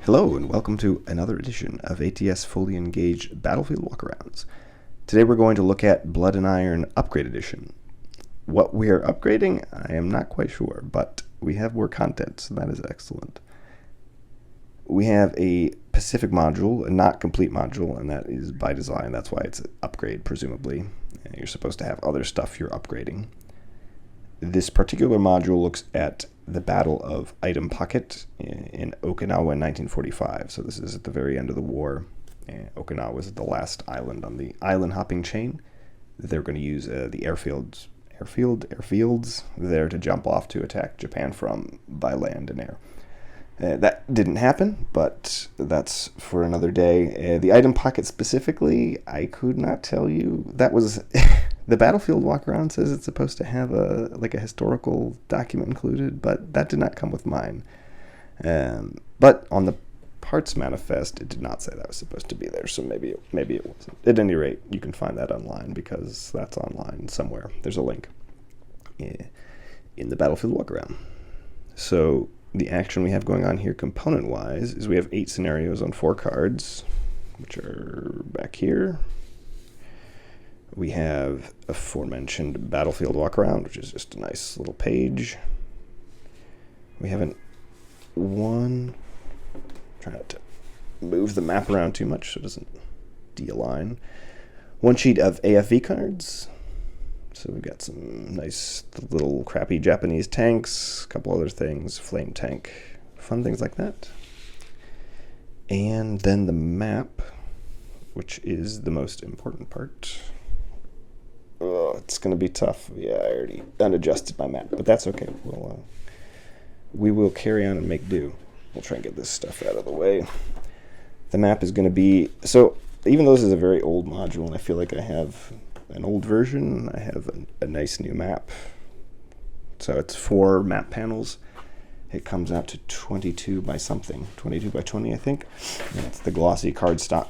Hello and welcome to another edition of ATS Fully Engaged Battlefield Walkarounds. Today we're going to look at Blood and Iron Upgrade Edition. What we are upgrading, I am not quite sure, but we have more content, so that is excellent. We have a Pacific module, a not complete module, and that is by design. That's why it's an upgrade, presumably. You're supposed to have other stuff you're upgrading. This particular module looks at the Battle of Item Pocket in Okinawa in 1945. So this is at the very end of the war. Okinawa was the last island on the island hopping chain. They're going to use the airfields there to jump off to attack Japan from by land and air. That didn't happen, but that's for another day. The item pocket specifically, I could not tell you. That was the Battlefield Walkaround says it's supposed to have a historical document included, but that did not come with mine. But on the parts manifest, it did not say that was supposed to be there, so maybe it wasn't. At any rate, you can find that online because that's online somewhere. There's a link in the Battlefield Walkaround. So the action we have going on here component-wise is we have 8 scenarios on 4 cards, which are back here. We have aforementioned Battlefield Walkaround, which is just a nice little page. We have try not to move the map around too much so it doesn't de-align. 1 sheet of AFV cards. So we've got some nice little crappy Japanese tanks, a couple other things, flame tank, fun things like that. And then the map, which is the most important part. Oh, it's going to be tough. Yeah, I already unadjusted my map, but that's okay. We will carry on and make do. We'll try and get this stuff out of the way. The map is going to be, so even though this is a very old module, and I feel like I have an old version, I have a nice new map. So it's 4 map panels. It comes out to 22 by something, 22 by 20, I think. And it's the glossy cardstock.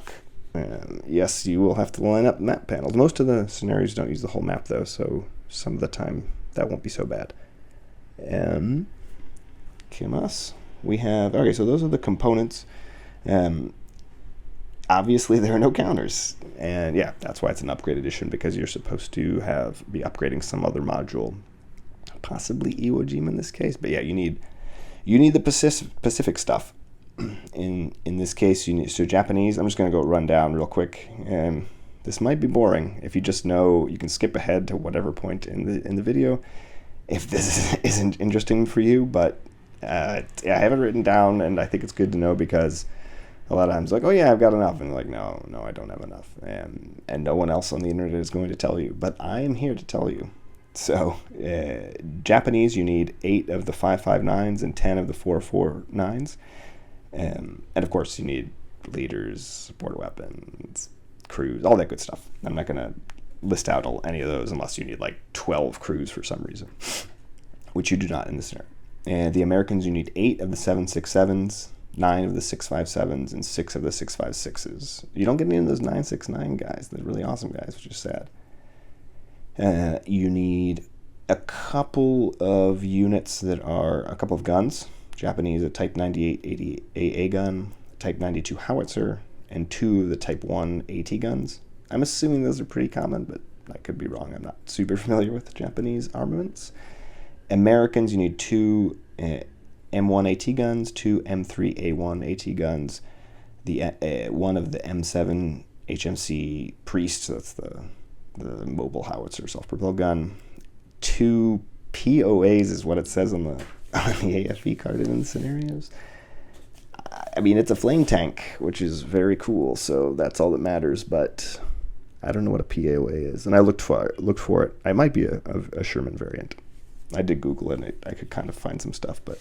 Yes, you will have to line up map panels. Most of the scenarios don't use the whole map, though, so some of the time that won't be so bad. Kimas. We have, okay, so those are the components. Obviously, there are no counters. And yeah, that's why it's an upgrade edition, because you're supposed to be upgrading some other module, possibly Iwo Jima in this case. But yeah, you need the Pacific stuff. In this case, you need, so Japanese, I'm just going to go run down real quick. And this might be boring. If you just know, you can skip ahead to whatever point in the video if this isn't interesting for you. But I have it written down, and I think it's good to know because a lot of times, like, oh yeah, I've got enough, and like, no, I don't have enough, and no one else on the internet is going to tell you, but I am here to tell you. So, Japanese, you need 8 of the 5.59s and 10 of the 4.49s, and of course, you need leaders, support weapons, crews, all that good stuff. I'm not going to list out any of those unless you need like 12 crews for some reason, which you do not in this scenario. And the Americans, you need 8 of the 7.67s. 9 of the 6.57s and 6 of the 6.56s. You don't get any of those 9.69 guys. They're really awesome guys, which is sad. You need a couple of units that are a couple of guns. Japanese, a Type 98 AA gun, Type 92 howitzer, and 2 of the Type 1 AT guns. I'm assuming those are pretty common, but I could be wrong. I'm not super familiar with Japanese armaments. Americans, you need 2 M1 AT guns, 2 M3 A1 AT guns, one of the M7 HMC Priest, so that's the mobile howitzer self-propelled gun, 2 POAs is what it says on the AFV card in the scenarios. I mean, it's a flame tank, which is very cool, so that's all that matters, but I don't know what a POA is, and I looked for it. It might be a Sherman variant. I did Google it, and I could kind of find some stuff, but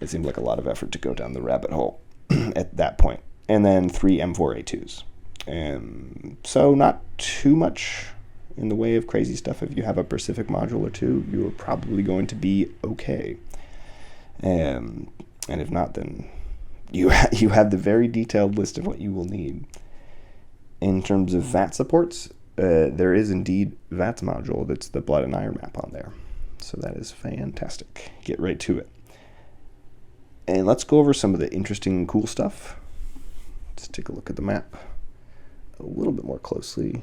it seemed like a lot of effort to go down the rabbit hole at that point. And then 3 M4A2s. So not too much in the way of crazy stuff. If you have a Pacific module or 2, you're probably going to be okay. And if not, then you have the very detailed list of what you will need. In terms of VAT supports, there is indeed VATS module that's the Blood and Iron map on there. So that is fantastic. Get right to it. And let's go over some of the interesting, cool stuff. Let's take a look at the map a little bit more closely.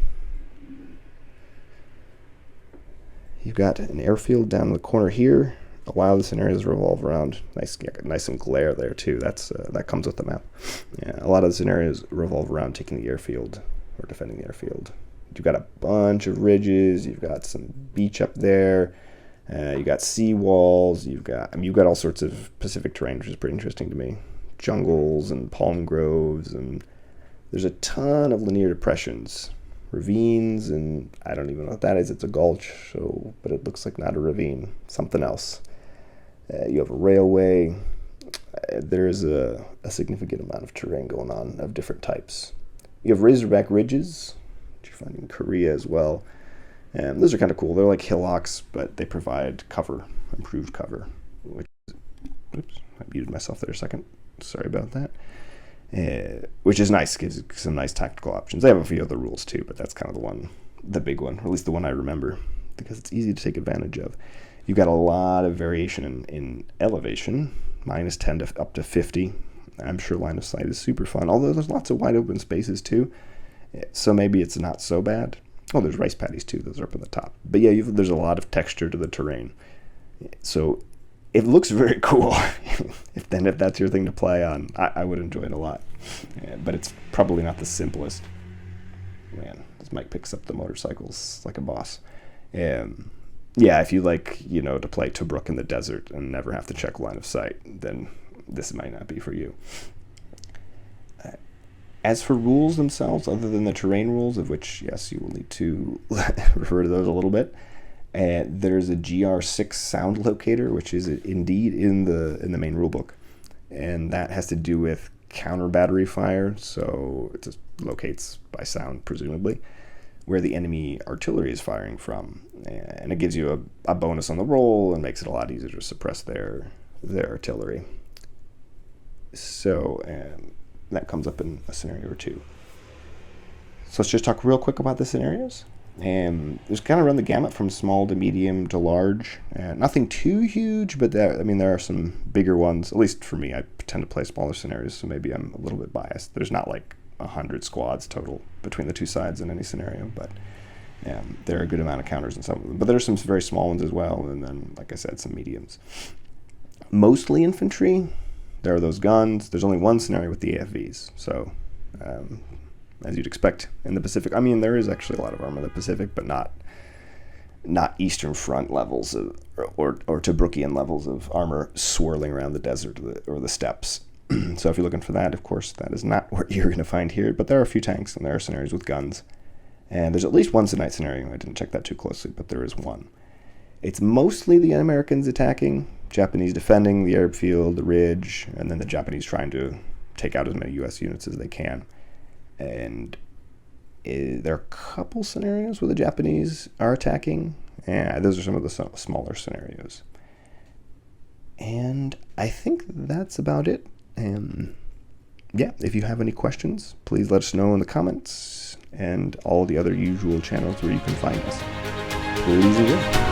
You've got an airfield down in the corner here. A lot of the scenarios revolve around nice and glare there too. That comes with the map. Yeah, a lot of the scenarios revolve around taking the airfield or defending the airfield. You've got a bunch of ridges. You've got some beach up there. You got sea walls. You've got all sorts of Pacific terrain, which is pretty interesting to me. Jungles and palm groves, and there's a ton of linear depressions, ravines, and I don't even know what that is. It's a gulch, but it looks like not a ravine, something else. You have a railway. There is a significant amount of terrain going on of different types. You have razorback ridges, which you find in Korea as well. And those are kind of cool. They're like hillocks, but they provide cover, improved cover. Oops, I muted myself there a second. Sorry about that. Which is nice, gives some nice tactical options. They have a few other rules too, but that's kind of the big one, or at least the one I remember, because it's easy to take advantage of. You've got a lot of variation in elevation, -10 to up to 50. I'm sure line of sight is super fun, although there's lots of wide open spaces too, so maybe it's not so bad. Oh, there's rice paddies too. Those are up at the top. But yeah, there's a lot of texture to the terrain, so it looks very cool. if that's your thing to play on, I would enjoy it a lot. Yeah, but it's probably not the simplest. Man, this mic picks up the motorcycles like a boss. Yeah, if you like, to play Tobruk in the desert and never have to check line of sight, then this might not be for you. As for rules themselves, other than the terrain rules, of which, yes, you will need to refer to those a little bit, there's a GR6 sound locator, which is indeed in the main rulebook, and that has to do with counter battery fire, so it just locates by sound, presumably, where the enemy artillery is firing from, and it gives you a bonus on the roll and makes it a lot easier to suppress their artillery. So that comes up in a scenario or two. So let's just talk real quick about the scenarios. And there's kind of run the gamut from small to medium to large. Nothing too huge, but there are some bigger ones. At least for me, I tend to play smaller scenarios, so maybe I'm a little bit biased. There's not like 100 squads total between the two sides in any scenario, but there are a good amount of counters in some of them. But there are some very small ones as well, and then, like I said, some mediums. Mostly infantry. There are those guns. There's only one scenario with the AFVs, so as you'd expect in the Pacific. There is actually a lot of armor in the Pacific, but not Eastern Front levels or Tobrukian levels of armor swirling around the desert or the steppes. So if you're looking for that, of course, that is not what you're going to find here. But there are a few tanks, and there are scenarios with guns. And there's at least one night scenario. I didn't check that too closely, but there is one. It's mostly the Americans attacking, Japanese defending the airfield, the ridge, and then the Japanese trying to take out as many U.S. units as they can. And there are a couple scenarios where the Japanese are attacking. And those are some of the smaller scenarios. And I think that's about it. Yeah, if you have any questions, please let us know in the comments and all the other usual channels where you can find us. Please enjoy.